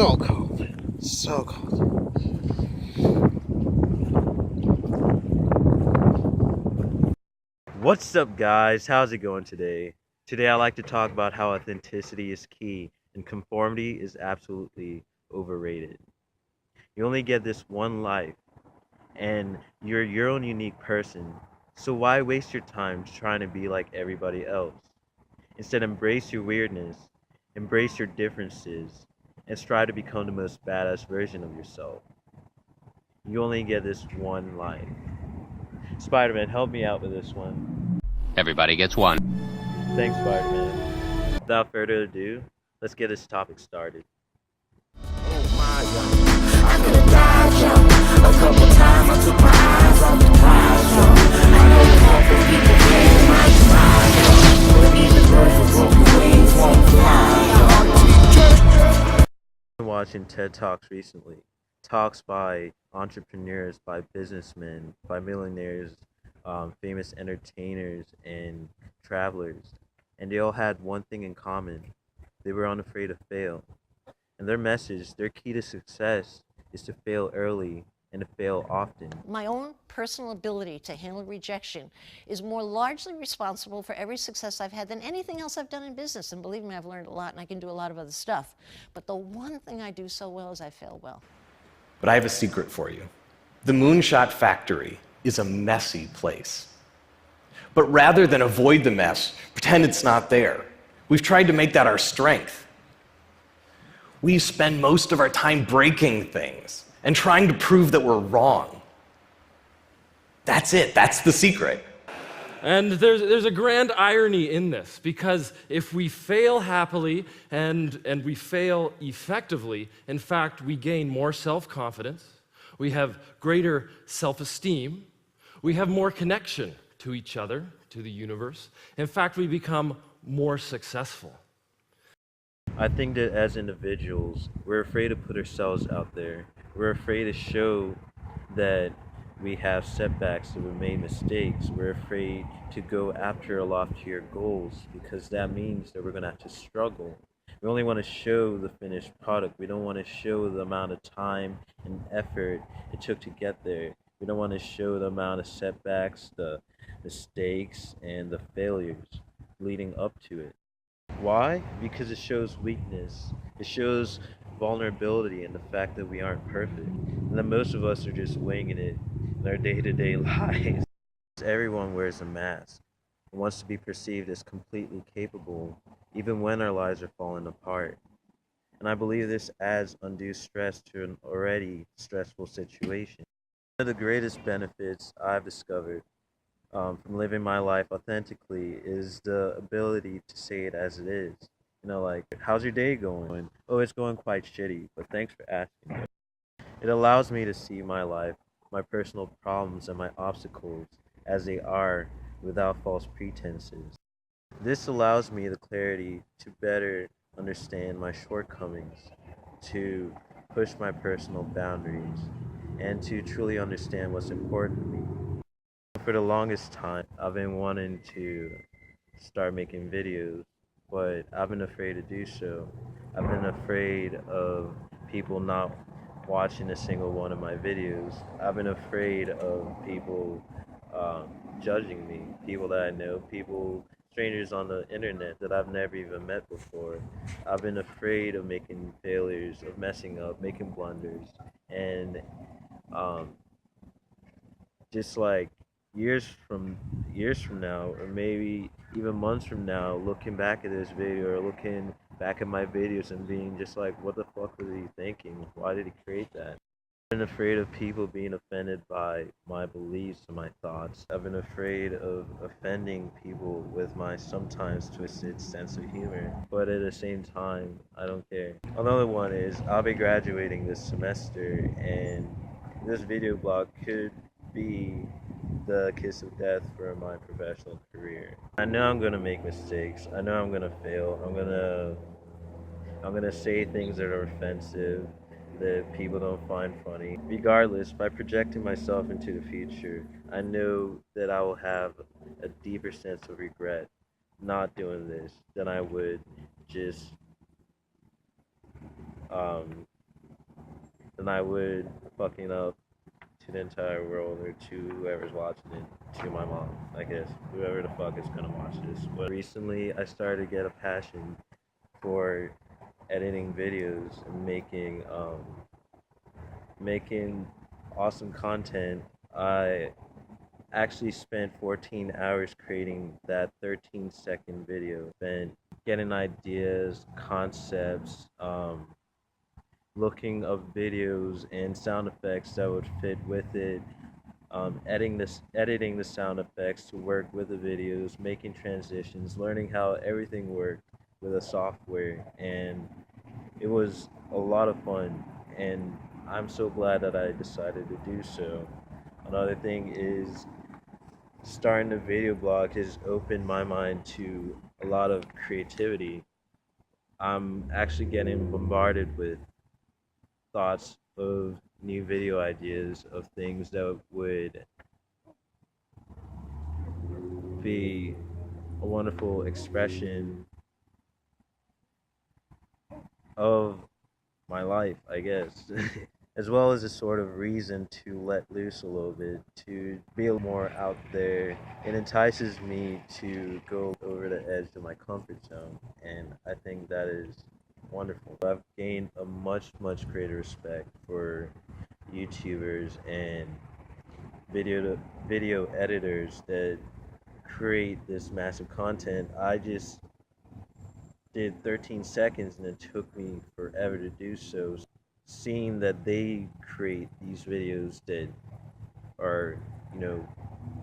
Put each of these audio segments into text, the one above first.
so cold. So cold. What's up, guys? How's it going today? Today, I like to talk about how authenticity is key and conformity is absolutely overrated. You only get this one life, and you're your own unique person. So why waste your time trying to be like everybody else? Instead, embrace your weirdness, embrace your differences, and strive to become the most badass version of yourself. You only get this one life. Spider-Man, help me out with this one. Everybody gets one. Thanks, Spider-Man. Without further ado, let's get this topic started. Oh my God. I could have died young. A couple times I took my eyes off the prize, yo. I know couple people playing my side, yo. But even birds with broken wings won't fly, yo. I've been watching TED Talks recently. Talks by entrepreneurs, by businessmen, by millionaires, famous entertainers, and travelers. And they all had one thing in common. They were unafraid to fail. And their message, their key to success is to fail early and to fail often. My own personal ability to handle rejection is more largely responsible for every success I've had than anything else I've done in business. And believe me, I've learned a lot and I can do a lot of other stuff. But the one thing I do so well is I fail well. But I have a secret for you. The Moonshot Factory is a messy place. But rather than avoid the mess, pretend it's not there, we've tried to make that our strength. We spend most of our time breaking things and trying to prove that we're wrong. That's it. That's the secret. And there's a grand irony in this, because if we fail happily and we fail effectively, in fact, we gain more self-confidence, we have greater self-esteem, we have more connection to each other, to the universe. In fact, we become more successful. I think that as individuals, we're afraid to put ourselves out there. We're afraid to show that we have setbacks, that we made mistakes. We're afraid to go after a loftier goals because that means that we're going to have to struggle. We only want to show the finished product. We don't want to show the amount of time and effort it took to get there. We don't want to show the amount of setbacks, the mistakes, and the failures leading up to it. Why? Because it shows weakness. It shows vulnerability and the fact that we aren't perfect. And that most of us are just winging it in our day-to-day lives. Everyone wears a mask and wants to be perceived as completely capable, even when our lives are falling apart. And I believe this adds undue stress to an already stressful situation. One of the greatest benefits I've discovered from living my life authentically is the ability to say it as it is. You know, like, how's your day going? Oh, it's going quite shitty, but thanks for asking. It allows me to see my life, my personal problems, and my obstacles as they are without false pretenses. This allows me the clarity to better understand my shortcomings, to push my personal boundaries, and to truly understand what's important to me. For the longest time, I've been wanting to start making videos, but I've been afraid to do so. I've been afraid of people not watching a single one of my videos. I've been afraid of people judging me, people that I know, strangers on the internet that I've never even met before. I've been afraid of making failures, of messing up, making blunders, and just like years from now, or maybe even months from now, looking back at this video or looking back at my videos and being just like, what the fuck was he thinking? Why did he create that? I've been afraid of people being offended by my beliefs and my thoughts. I've been afraid of offending people with my sometimes twisted sense of humor. But at the same time, I don't care. Another one is I'll be graduating this semester, and this video blog could be the kiss of death for my professional career. I know I'm gonna make mistakes. I know I'm gonna fail. I'm gonna say things that are offensive, that people don't find funny. Regardless, by projecting myself into the future, I know that I will have a deeper sense of regret not doing this than I would just than I would fucking up to the entire world or to whoever's watching it, to my mom, I guess. Whoever the fuck is gonna watch this. But recently, I started to get a passion for editing videos and making awesome content. I actually spent 14 hours creating that 13-second video. Spent getting ideas, concepts, looking up videos and sound effects that would fit with it, editing the sound effects to work with the videos, making transitions, learning how everything worked with a software, and it was a lot of fun. And I'm so glad that I decided to do so. Another thing is starting a video blog has opened my mind to a lot of creativity. I'm actually getting bombarded with thoughts of new video ideas of things that would be a wonderful expression of my life, I guess, as well as a sort of reason to let loose a little bit, to be a little more out there. It entices me to go over the edge of my comfort zone, and I think that is wonderful. I've gained a much greater respect for YouTubers and video editors that create this massive content. I just did 13 seconds and it took me forever to do so. Seeing that they create these videos that are,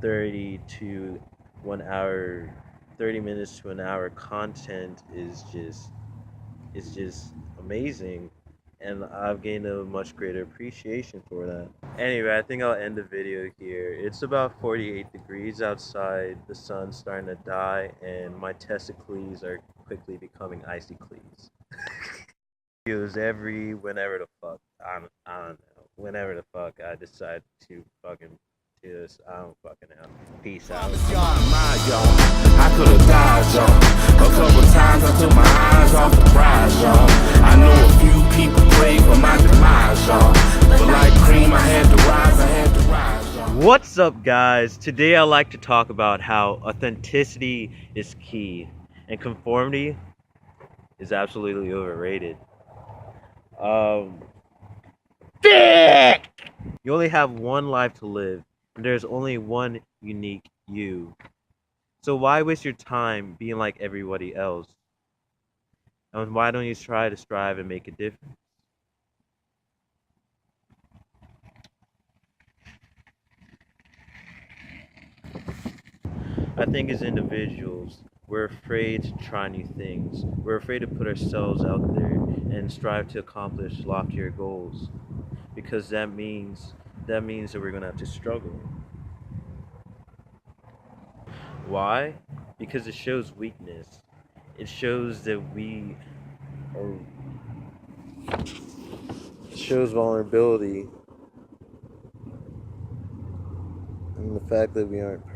30 to 1 hour, 30 minutes to an hour content is just amazing. And I've gained a much greater appreciation for that. Anyway, I think I'll end the video here. It's about 48 degrees outside, the sun's starting to die, and my testicles are quickly becoming icy cleats. Videos whenever the fuck, I don't know, whenever the fuck I decide to fucking do this, I don't fucking know. Peace out. I could have died, y'all. A couple times I took my eyes off the prize, y'all. I know a few people prayed for my demise, y'all. But like cream, I had to rise, y'all. What's up, guys? Today I like to talk about how authenticity is key and conformity is absolutely overrated. You only have one life to live, and there's only one unique you. So why waste your time being like everybody else? And why don't you try to strive and make a difference? I think as individuals, we're afraid to try new things. We're afraid to put ourselves out there and strive to accomplish loftier goals, because that means that we're gonna have to struggle. Why? Because it shows weakness. It shows that it shows vulnerability and the fact that we aren't perfect.